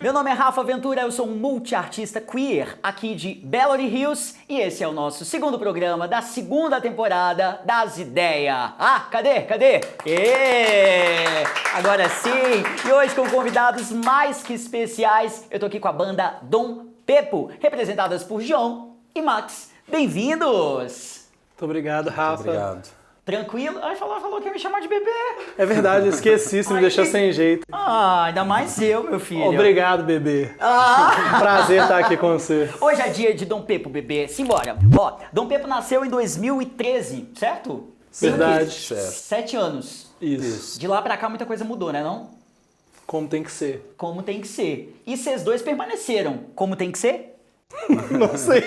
Meu nome é Rafa Ventura, eu sou um multiartista queer aqui de Belo Horizonte Hills e esse é o nosso segundo programa da segunda temporada das Ideias. Ah, cadê? Agora sim! E hoje com convidados mais que especiais, eu tô aqui com a banda Dom Pepo, representadas por João e Max. Bem-vindos! Muito obrigado, Rafa. Muito obrigado. Tranquilo? Ai, falou que ia me chamar de bebê. É verdade, eu esqueci, você me deixou sem jeito. Ah, ainda mais eu, meu filho. Obrigado, bebê. Ah. Prazer estar aqui com você. Hoje é dia de Dom Pepo, bebê. Simbora. Ó, Dom Pepo nasceu em 2013, certo? Verdade. Certo. 7 anos. Isso. De lá pra cá muita coisa mudou, né não? Como tem que ser. Como tem que ser. E vocês dois permaneceram. Como tem que ser? Não sei.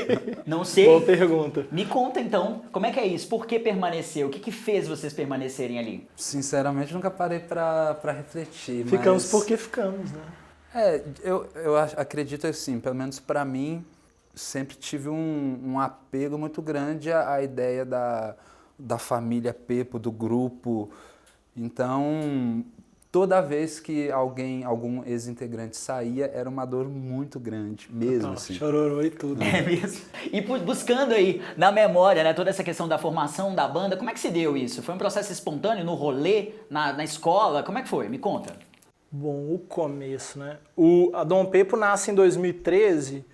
Não sei. Boa pergunta. Me conta então, como é que é isso? Por que permaneceu? O que fez vocês permanecerem ali? Sinceramente, nunca parei pra refletir. Ficamos mas... porque ficamos, né? Eu acredito assim, pelo menos pra mim, sempre tive um apego muito grande à ideia da família Pepo, do grupo. Então, toda vez que algum ex-integrante saía, era uma dor muito grande, mesmo assim. Chororô e tudo. É mesmo? E buscando aí na memória, né, toda essa questão da formação da banda, como é que se deu isso? Foi um processo espontâneo, no rolê, na escola? Como é que foi? Me conta. Bom, o começo, né? A Dom Pepo nasce em 2013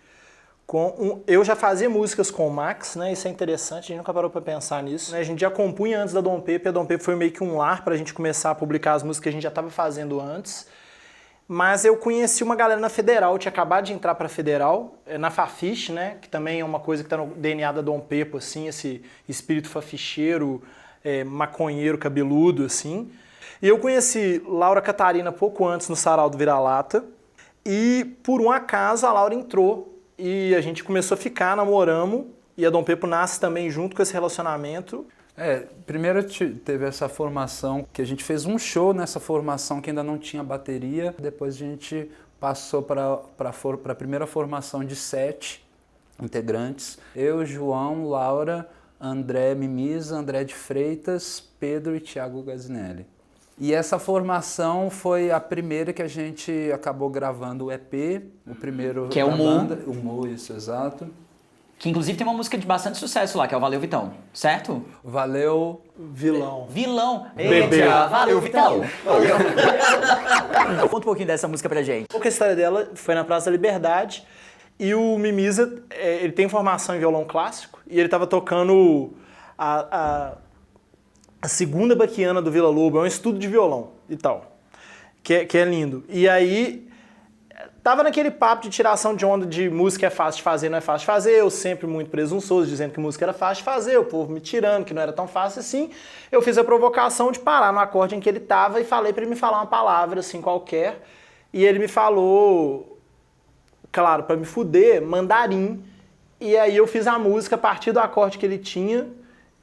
eu já fazia músicas com o Max, né? Isso é interessante, a gente nunca parou pra pensar nisso. Né? A gente já compunha antes da Dom Pepo, e a Dom Pepo foi meio que um lar pra gente começar a publicar as músicas que a gente já estava fazendo antes. Mas eu conheci uma galera na Federal, eu tinha acabado de entrar pra Federal, na Fafiche, né? Que também é uma coisa que tá no DNA da Dom Pepo, assim, esse espírito faficheiro, maconheiro, cabeludo, assim. E eu conheci Laura Catarina pouco antes no Sarau do Vira-Lata, e por um acaso a Laura entrou. E a gente começou a ficar, namoramos, e a Dom Pepo nasce também junto com esse relacionamento. Primeiro teve essa formação, que a gente fez um show nessa formação que ainda não tinha bateria. Depois a gente passou para a primeira formação de 7 integrantes. Eu, João, Laura, André Mimisa, André de Freitas, Pedro e Thiago Gazinelli. E essa formação foi a primeira que a gente acabou gravando o EP, o primeiro que é o Mu. banda. O Mu, isso, exato. Que inclusive tem uma música de bastante sucesso lá, que é o Valeu Vitão, certo? Valeu... Vilão. Bebê. Valeu Vitão. Conta um pouquinho dessa música pra gente. A história dela foi na Praça da Liberdade, e o Mimisa, ele tem formação em violão clássico, e ele estava tocando a segunda baquiana do Vila Lobo, é um estudo de violão e tal, que é lindo. E aí, tava naquele papo de tiração de onda de música é fácil de fazer, não é fácil de fazer, eu sempre muito presunçoso, dizendo que música era fácil de fazer, o povo me tirando, que não era tão fácil assim. Eu fiz a provocação de parar no acorde em que ele tava e falei para ele me falar uma palavra assim qualquer, e ele me falou, claro, para me fuder, mandarim, e aí eu fiz a música a partir do acorde que ele tinha,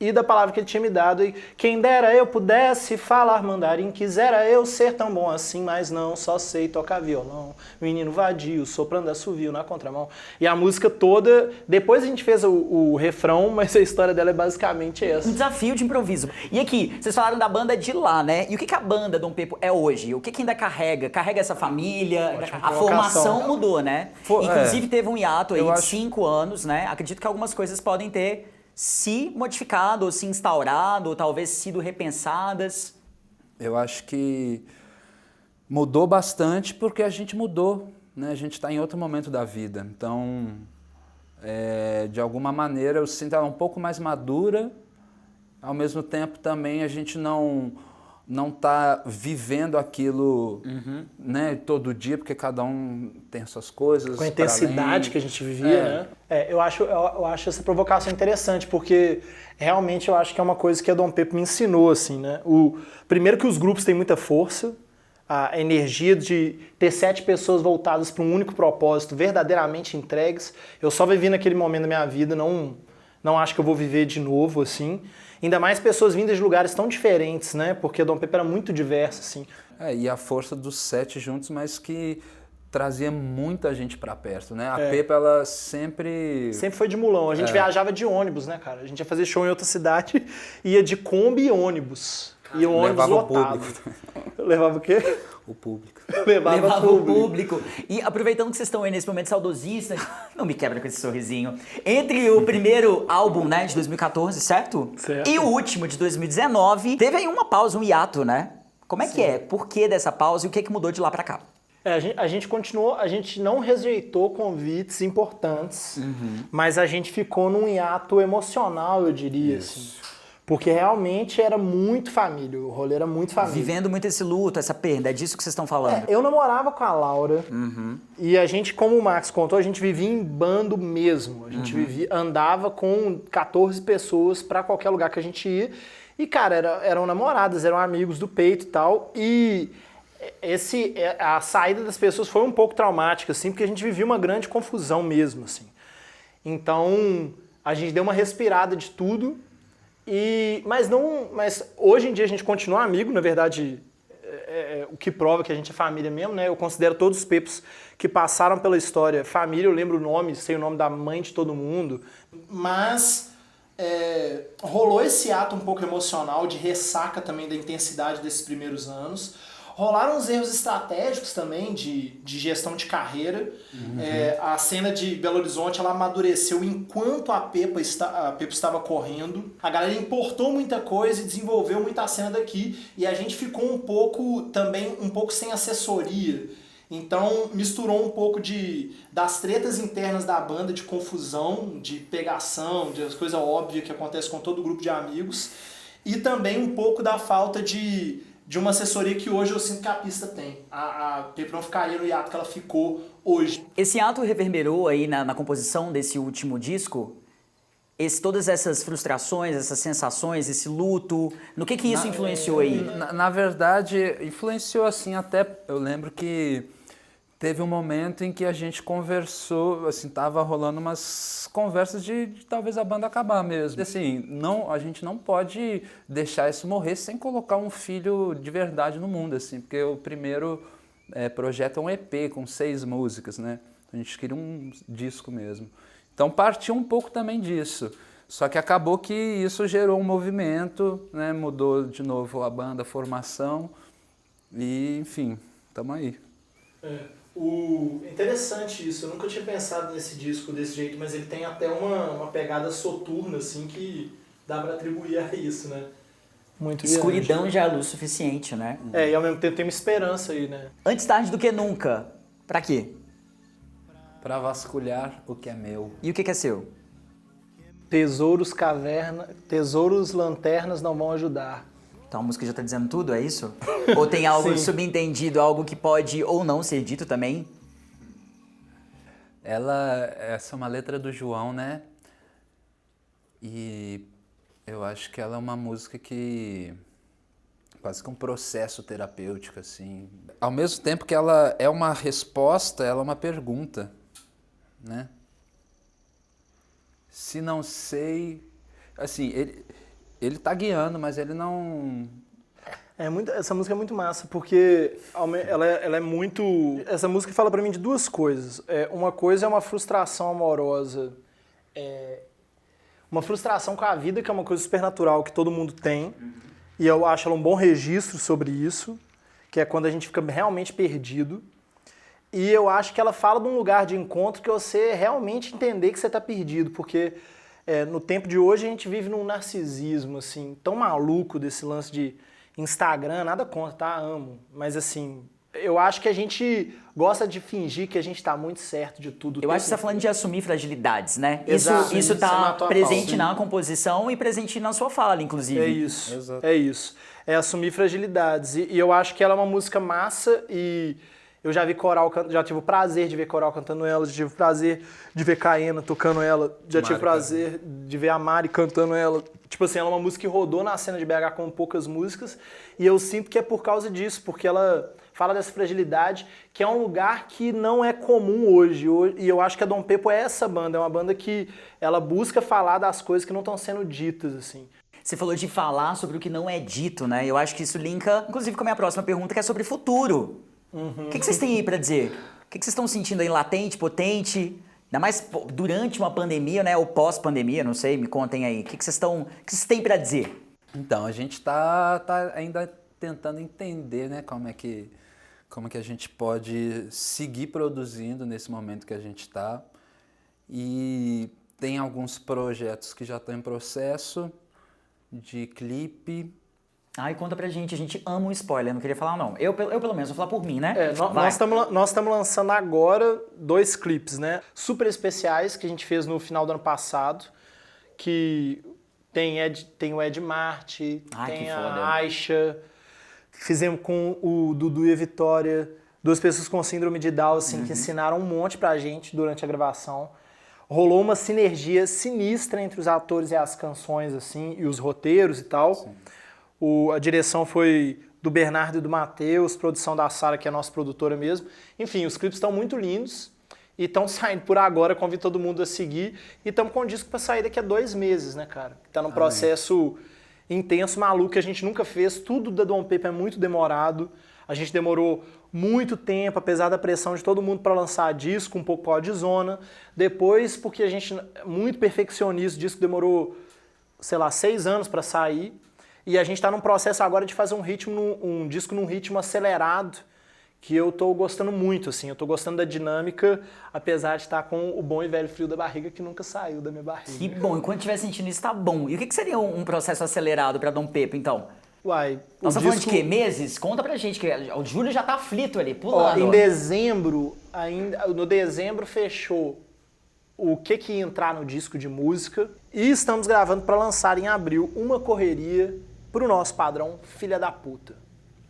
e da palavra que ele tinha me dado, e quem dera eu pudesse falar mandarim, quisera eu ser tão bom assim, mas não, só sei tocar violão, menino vadio, soprando assovio na contramão. E a música toda, depois a gente fez o refrão, mas a história dela é basicamente essa. Um desafio de improviso. E aqui, vocês falaram da banda de lá, né? E o que a banda Dom Pepo é hoje? O que ainda carrega? Carrega essa família? Ótima a formação mudou, né? Inclusive teve um hiato aí de 5 anos, né? Acredito que algumas coisas podem ter se modificado, ou se instaurado, ou talvez sido repensadas? Eu acho que mudou bastante porque a gente mudou, né? A gente está em outro momento da vida. Então, de alguma maneira, eu sinto ela um pouco mais madura. Ao mesmo tempo, também a gente não está vivendo aquilo né, todo dia, porque cada um tem suas coisas. Com a intensidade que a gente vivia, né? Eu acho essa provocação interessante, porque realmente eu acho que é uma coisa que a Dom Pepo me ensinou, assim, né? Primeiro que os grupos têm muita força, a energia de ter 7 pessoas voltadas para um único propósito, verdadeiramente entregues. Eu só vivi naquele momento da minha vida, não acho que eu vou viver de novo, assim. Ainda mais pessoas vindas de lugares tão diferentes, né? Porque Dom Pepe era muito diverso, assim. E a força dos 7 juntos, mas que trazia muita gente pra perto, né? A Pepa, ela sempre... Sempre foi de mulão. A gente viajava de ônibus, né, cara? A gente ia fazer show em outra cidade, ia de Kombi e ônibus. E o ônibus levava lotado. o público. Levava o quê? O público. Levava o público. E aproveitando que vocês estão aí nesse momento saudosista, não me quebra com esse sorrisinho. Entre o primeiro álbum, né, de 2014, certo? Certo. E o último, de 2019, teve aí uma pausa, um hiato, né? Como é que é? Por que dessa pausa e o que mudou de lá pra cá? A gente continuou, a gente não rejeitou convites importantes, mas a gente ficou num hiato emocional, eu diria, assim. Porque realmente era muito família, o rolê era muito família. Vivendo muito esse luto, essa perda, é disso que vocês estão falando. Eu namorava com a Laura e a gente, como o Max contou, a gente vivia em bando mesmo. A gente andava com 14 pessoas pra qualquer lugar que a gente ia. E, cara, eram namoradas, eram amigos do peito e tal. E a saída das pessoas foi um pouco traumática, assim, porque a gente vivia uma grande confusão mesmo, assim. Então, a gente deu uma respirada de tudo. Mas hoje em dia a gente continua amigo, na verdade, o que prova que a gente é família mesmo, né? Eu considero todos os Pepos que passaram pela história família, eu lembro o nome, sei o nome da mãe de todo mundo. Mas rolou esse ato um pouco emocional, de ressaca também da intensidade desses primeiros anos. Rolaram uns erros estratégicos também de gestão de carreira. A cena de Belo Horizonte, ela amadureceu enquanto a Pepa estava correndo. A galera importou muita coisa e desenvolveu muita cena daqui. E a gente ficou um pouco sem assessoria. Então misturou um pouco das tretas internas da banda, de confusão, de pegação, de coisa óbvia que acontece com todo grupo de amigos. E também um pouco da falta de uma assessoria que hoje eu sinto que a pista tem. A Pepa não ficaria no hiato que ela ficou hoje. Esse ato reverberou aí na composição desse último disco? Todas essas frustrações, essas sensações, esse luto, no que isso influenciou aí? Na verdade, influenciou assim até... Eu lembro que teve um momento em que a gente conversou, assim, tava rolando umas conversas de talvez a banda acabar mesmo. Assim, a gente não pode deixar isso morrer sem colocar um filho de verdade no mundo, assim, porque o primeiro projeto é um EP com 6 músicas, né? A gente queria um disco mesmo. Então partiu um pouco também disso. Só que acabou que isso gerou um movimento, né? Mudou de novo a banda, a formação e, enfim, estamos aí. Interessante isso, eu nunca tinha pensado nesse disco desse jeito, mas ele tem até uma pegada soturna, assim, que dá pra atribuir a isso, né? Muito Escuridão grande. já é luz suficiente, né? E ao mesmo tempo tem uma esperança aí, né? Antes tarde do que nunca. Pra quê? Pra vasculhar o que é meu. E o que é seu? Tesouros, lanternas não vão ajudar. Então a música já tá dizendo tudo, é isso? Ou tem algo subentendido, algo que pode ou não ser dito também? Essa é uma letra do João, né? E eu acho que ela é uma música que... quase que um processo terapêutico, assim. Ao mesmo tempo que ela é uma resposta, ela é uma pergunta, né? Se não sei... Assim, ele tá guiando, mas ele não... Essa música é muito massa, porque ela é muito... Essa música fala pra mim de duas coisas. Uma coisa é uma frustração amorosa, uma frustração com a vida, que é uma coisa supernatural que todo mundo tem, e eu acho ela um bom registro sobre isso, que é quando a gente fica realmente perdido. E eu acho que ela fala de um lugar de encontro que você realmente entender que você tá perdido, porque... no tempo de hoje a gente vive num narcisismo, assim, tão maluco desse lance de Instagram, nada contra, tá? Amo. Mas assim, eu acho que a gente gosta de fingir que a gente tá muito certo de tudo. Eu acho que você tá falando de assumir fragilidades, né? Exato. Isso tá presente na na composição e presente na sua fala, inclusive. É isso. Exato. É isso. É assumir fragilidades. E eu acho que ela é uma música massa e... Eu já vi coral, já tive o prazer de ver coral cantando ela, já tive o prazer de ver Caena tocando ela, já tive o prazer de ver a Mari cantando ela. Tipo assim, ela é uma música que rodou na cena de BH com poucas músicas, e eu sinto que é por causa disso, porque ela fala dessa fragilidade, que é um lugar que não é comum hoje. E eu acho que a Dom Pepo é essa banda, é uma banda que ela busca falar das coisas que não estão sendo ditas, assim. Você falou de falar sobre o que não é dito, né? Eu acho que isso linka, inclusive, com a minha próxima pergunta, que é sobre futuro. O que vocês têm aí pra dizer? O que vocês estão sentindo aí latente, potente? Ainda mais durante uma pandemia, né? Ou pós-pandemia, não sei, me contem aí. O que vocês têm pra dizer? Então, a gente tá ainda tentando entender, né, como é que a gente pode seguir produzindo nesse momento que a gente está. E tem alguns projetos que já estão em processo de clipe. Ai, conta pra gente, a gente ama um spoiler, não queria falar não. Eu pelo menos, vou falar por mim, né? Nós estamos lançando agora 2 clipes, né? Super especiais que a gente fez no final do ano passado, que tem o Ed Marte, tem a Aisha, fizemos com o Dudu e a Vitória, 2 pessoas com síndrome de Down, assim, que ensinaram um monte pra gente durante a gravação. Rolou uma sinergia sinistra entre os atores e as canções, assim, e os roteiros e tal. A direção foi do Bernardo e do Matheus, produção da Sara, que é a nossa produtora mesmo. Enfim, os clipes estão muito lindos e estão saindo por agora. Convido todo mundo a seguir. E estamos com o disco para sair daqui a 2 meses, né, cara? Tá num processo intenso, maluco, que a gente nunca fez. Tudo da Dom Pepe é muito demorado. A gente demorou muito tempo, apesar da pressão de todo mundo para lançar disco, um pouco pó de zona. Depois, porque a gente é muito perfeccionista, o disco demorou, sei lá, 6 anos para sair. E a gente está num processo agora de fazer um disco num ritmo acelerado, que eu tô gostando muito, assim. Eu tô gostando da dinâmica, apesar de estar com o bom e velho frio da barriga que nunca saiu da minha barriga. Que bom, enquanto estiver sentindo isso, tá bom. E o que seria um processo acelerado para Dom Pepe, então? Uai, nós estamos falando de quê? Meses? Conta pra gente, que o Júlio já tá aflito ali, pulando. Em dezembro, no dezembro fechou o que ia entrar no disco de música e estamos gravando para lançar em abril uma correria pro nosso padrão filha da puta.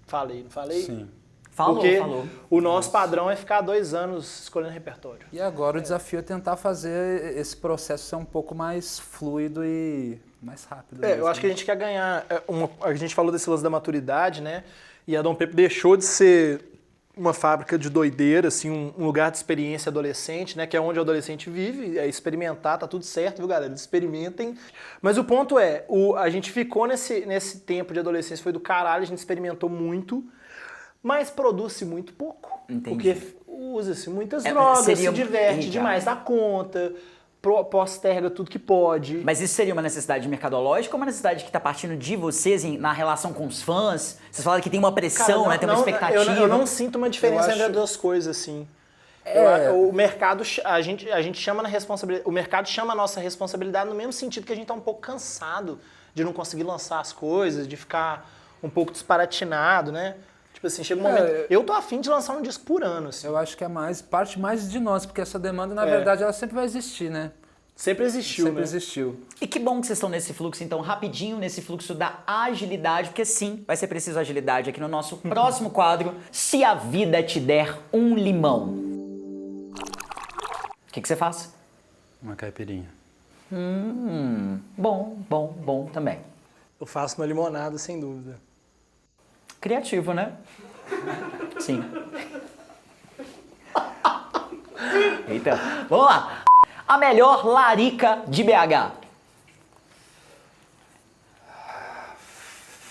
Falei, não falei? Sim. Falou. O nosso padrão é ficar 2 anos escolhendo repertório. E agora o desafio é tentar fazer esse processo ser um pouco mais fluido e mais rápido. Eu acho que a gente quer ganhar... A gente falou desse lance da maturidade, né? E a Dom Pepe deixou de ser uma fábrica de doideira, assim, um lugar de experiência adolescente, né? Que é onde o adolescente vive, é experimentar, tá tudo certo, viu, galera? Experimentem. Mas o ponto é, a gente ficou nesse tempo de adolescência, foi do caralho, a gente experimentou muito, mas produz-se muito pouco. Entendi. Porque usa-se muitas drogas, se diverte demais da conta, posterga tudo que pode. Mas isso seria uma necessidade mercadológica ou uma necessidade que está partindo de vocês na relação com os fãs? Vocês falaram que tem uma pressão, né? Tem uma expectativa. Eu não sinto uma diferença entre as duas coisas, assim. O mercado, a gente chama na responsabilidade. O mercado chama a nossa responsabilidade no mesmo sentido que a gente tá um pouco cansado de não conseguir lançar as coisas, de ficar um pouco disparatinado, né? Tipo assim, chega um momento... Eu tô afim de lançar um disco por ano, assim. Eu acho que é parte mais de nós, porque essa demanda, na verdade, ela sempre vai existir, né? Sempre existiu, Sempre existiu. E que bom que vocês estão nesse fluxo, então, rapidinho, nesse fluxo da agilidade, porque sim, vai ser preciso agilidade aqui no nosso próximo quadro, Se a Vida Te Der um Limão. O que você faz? Uma caipirinha. Bom também. Eu faço uma limonada, sem dúvida. Criativo, né? Sim. Eita, vamos lá. A melhor larica de BH.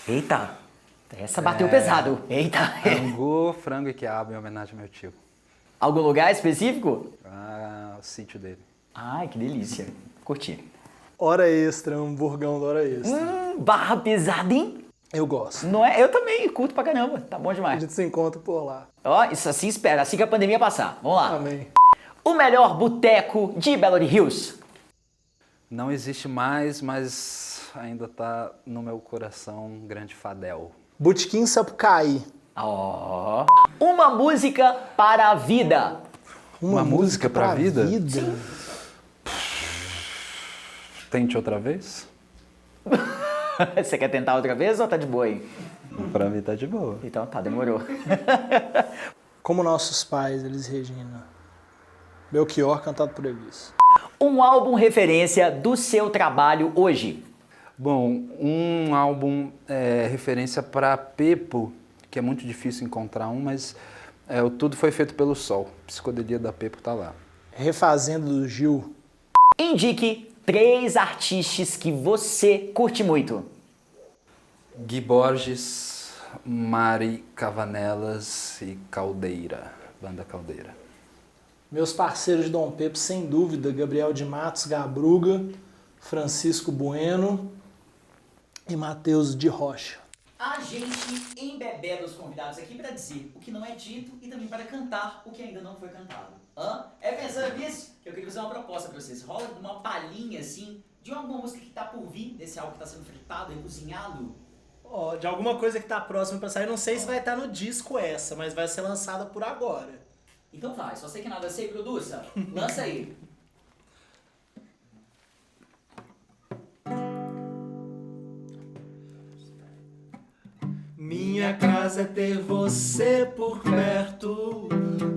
Eita, essa bateu pesado. Eita. Angu, frango e quiabo em homenagem ao meu tio. Algum lugar específico? O sítio dele. Ai, que delícia. Curti. Hora extra, hamburgão da hora extra. Barra pesada, hein? Eu gosto. Não é? Eu também curto pra caramba. Tá bom A demais. gente se encontra por lá. Ó, isso assim espera, assim que a pandemia passar. Vamos lá. Amém. O melhor boteco de Belo Hills. Não existe mais, mas ainda tá no meu coração um grande fadel. Botequim Sapucaí. Ó. Uma música para a vida. Uma música pra vida? Sim. Tente outra vez? Você quer tentar outra vez ou tá de boa aí? Pra mim tá de boa. Então tá, demorou. Como nossos pais, Elis Regina. Belchior, cantado por Elis. Um álbum referência do seu trabalho hoje. Bom, um álbum referência pra Pepo, que é muito difícil encontrar mas o Tudo Foi Feito pelo Sol. Psicodelia da Pepo tá lá. Refazendo do Gil. Indique 3 artistas que você curte muito. Gui Borges, Mari Cavanelas e Caldeira, Banda Caldeira. Meus parceiros de Dom Pepo, sem dúvida, Gabriel de Matos Gabruga, Francisco Bueno e Matheus de Rocha. A gente embebeda os convidados aqui para dizer o que não é dito e também para cantar o que ainda não foi cantado. É pensando nisso que eu queria fazer uma proposta para vocês. Rola uma palhinha assim de alguma música que tá por vir, desse algo que tá sendo fritado e cozinhado. De alguma coisa que tá próxima pra sair, não sei se vai estar no disco essa, mas vai ser lançada por agora. Então vai, só sei que nada sei, produça. Lança aí. Minha casa é ter você por perto.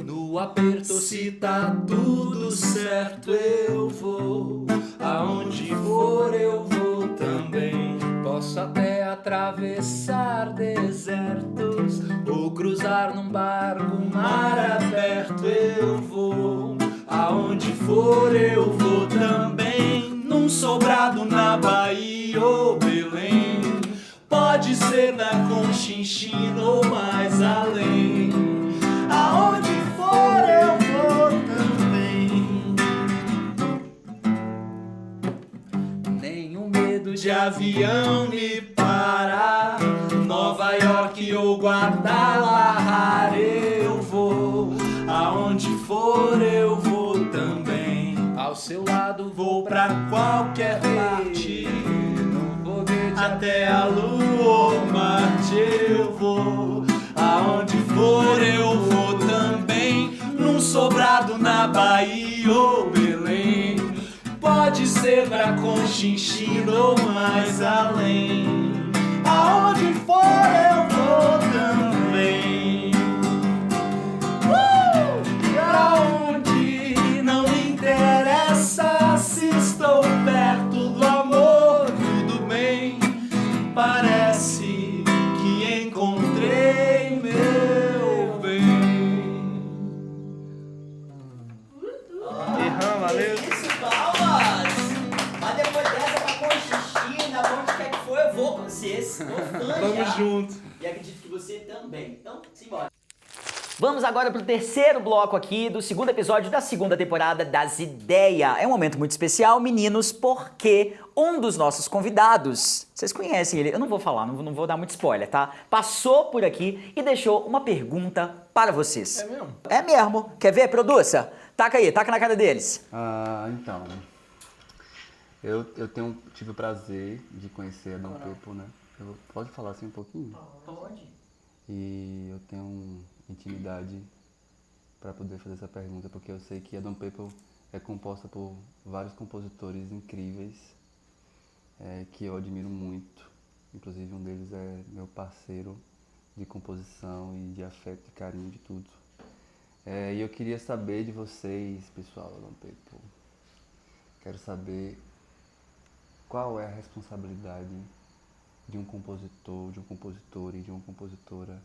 No aperto, se tá tudo certo, eu vou. Aonde for, eu vou também. Posso até atravessar desertos Ou cruzar num barco, mar aberto, eu vou. Aonde for, eu vou também. Num sobrado na Bahia ou Belém. Pode ser na Conchinchina ou mais além. Aonde for eu vou também. Nenhum medo De avião me parar, Nova York ou Guadalajara eu vou. Aonde for eu vou também. ao seu lado Vou pra qualquer parte, no foguete até a lua ou Marte eu vou. Aonde for eu vou também. Num sobrado na Bahia ou Belém. Pode ser pra Conchinchina ou mais além. Aonde for eu vou também. Pra onde não me interessa se estou perto do amor, tudo bem. Parece que encontrei meu bem. Valeu. Isso, palmas! Mas depois dessa pra Conchinchina, pra onde quer que for, eu vou com vocês. Tô fã Tamo já. junto. E acredito que você também. Então, simbora. Vamos agora pro terceiro bloco aqui do segundo episódio da segunda temporada das Ideias. É um momento muito especial, meninos, porque um dos nossos convidados, vocês conhecem ele, eu não vou falar, não vou dar muito spoiler, tá? Passou por aqui e deixou uma pergunta para vocês. É mesmo? É mesmo. Quer ver, produça? Taca aí, taca na cara deles. Então, eu tive o prazer de conhecer a Dom Pepo, né? Pode falar assim um pouquinho? Pode. E eu tenho intimidade para poder fazer essa pergunta, porque eu sei que a Dom Pepo é composta por vários compositores incríveis, que eu admiro muito. Inclusive um deles é meu parceiro de composição e de afeto, de carinho, de tudo. E eu queria saber de vocês, pessoal da Dom Pepo. Quero saber qual é a responsabilidade de um compositor, de um compositor e de uma compositora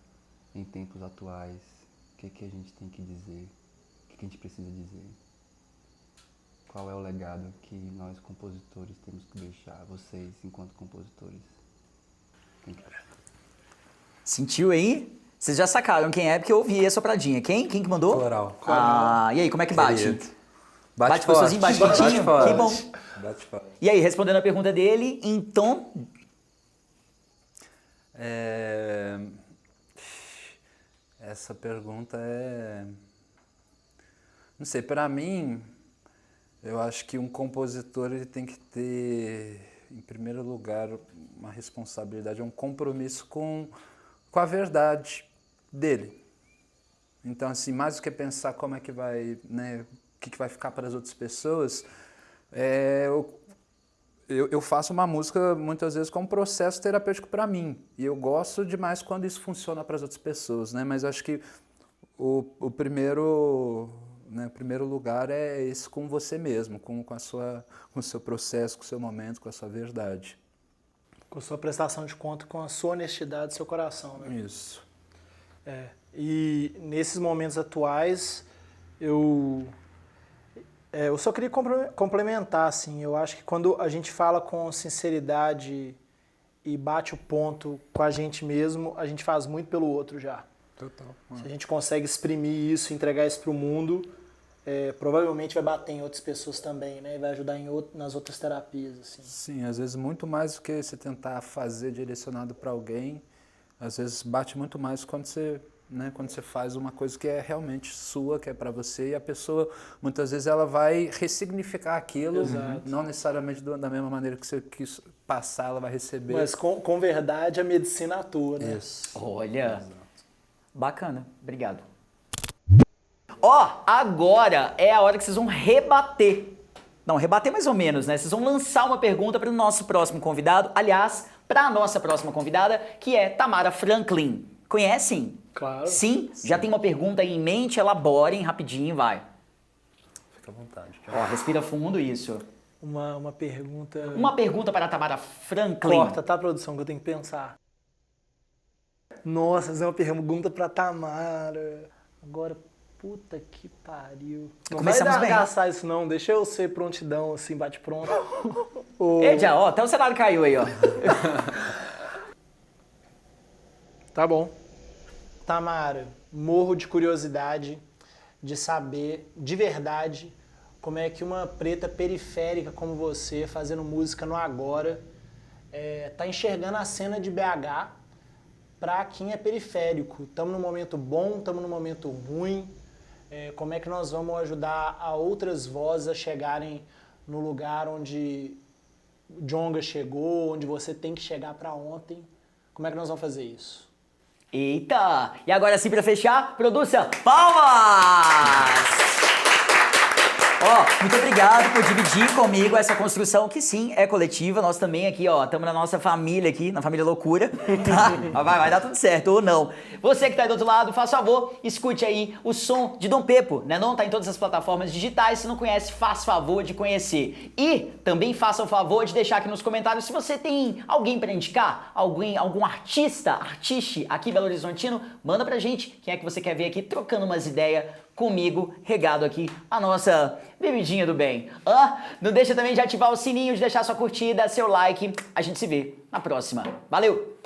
em tempos atuais. O que a gente tem que dizer? O que a gente precisa dizer? Qual é o legado que nós compositores temos que deixar? Vocês, enquanto compositores. Sentiu aí? Vocês já sacaram quem é, porque eu ouvi a sopradinha. Quem que mandou? Coral. E aí, como é que bate? Querido. Bate gostosinho, bate quentinho? forte. Que bom. Bate forte. E aí, respondendo a pergunta dele, então... Essa pergunta é... Não sei, para mim, eu acho que um compositor ele tem que ter, em primeiro lugar, uma responsabilidade, um compromisso com a verdade dele. Então, assim, mais do que pensar como é que vai, né, o que vai ficar para as outras pessoas, eu faço uma música muitas vezes como um processo terapêutico para mim. E eu gosto demais quando isso funciona para as outras pessoas, né? Mas acho que o primeiro lugar é esse com você mesmo, com o seu processo, com o seu momento, com a sua verdade. Com a sua prestação de conta, com a sua honestidade, seu coração, né? Isso. E nesses momentos atuais, eu só queria complementar, assim, eu acho que quando a gente fala com sinceridade e bate o ponto com a gente mesmo, a gente faz muito pelo outro já. Total. Se a gente consegue exprimir isso, entregar isso para o mundo, provavelmente vai bater em outras pessoas também, né? E vai ajudar nas outras terapias, assim. Sim, às vezes muito mais do que você tentar fazer direcionado para alguém, às vezes bate muito mais quando você faz uma coisa que é realmente sua, que é para você, e a pessoa, muitas vezes, ela vai ressignificar aquilo, não necessariamente da mesma maneira que você quis passar, ela vai receber. Mas com verdade a medicina atua, né? Isso. Olha, bacana, obrigado. Ó, agora é a hora que vocês vão rebater. Não, rebater mais ou menos, né? Vocês vão lançar uma pergunta para o nosso próximo convidado. Aliás, para a nossa próxima convidada, que é Tamara Franklin. Conhecem? Claro. Sim? Já tem uma pergunta aí em mente? Elaborem rapidinho, vai. Fica à vontade. Ó, respira fundo, isso. Uma pergunta... Uma pergunta para a Tamara Franklin. Corta, tá, produção, que eu tenho que pensar. Nossa, fazer uma pergunta pra Tamara. Agora, puta que pariu. Não Começamos vai bem. arregaçar isso não, deixa eu ser prontidão, assim, bate pronto. Já, ó, até o cenário caiu aí, ó. Tá bom. Tamara, morro de curiosidade de saber, de verdade, como é que uma preta periférica como você, fazendo música no agora, tá enxergando a cena de BH pra quem é periférico. Estamos num momento bom, estamos num momento ruim. Como é que nós vamos ajudar a outras vozes a chegarem no lugar onde Djonga chegou, onde você tem que chegar pra ontem? Como é que nós vamos fazer isso? Eita! E agora sim, pra fechar, produção, palmas! Ó, muito obrigado por dividir comigo essa construção que sim, é coletiva. Nós também aqui, ó, estamos na nossa família aqui, na família loucura, tá? Mas vai dar tudo certo, ou não. Você que tá aí do outro lado, faz favor, escute aí o som de Dom Pepo, né? Não tá em todas as plataformas digitais, se não conhece, faz favor de conhecer. E também faça o favor de deixar aqui nos comentários se você tem alguém pra indicar, algum artista aqui Belo Horizontino, manda pra gente quem é que você quer ver aqui trocando umas ideias comigo, regado aqui a nossa bebidinha do bem. Não deixa também de ativar o sininho, de deixar sua curtida, seu like. A gente se vê na próxima. Valeu!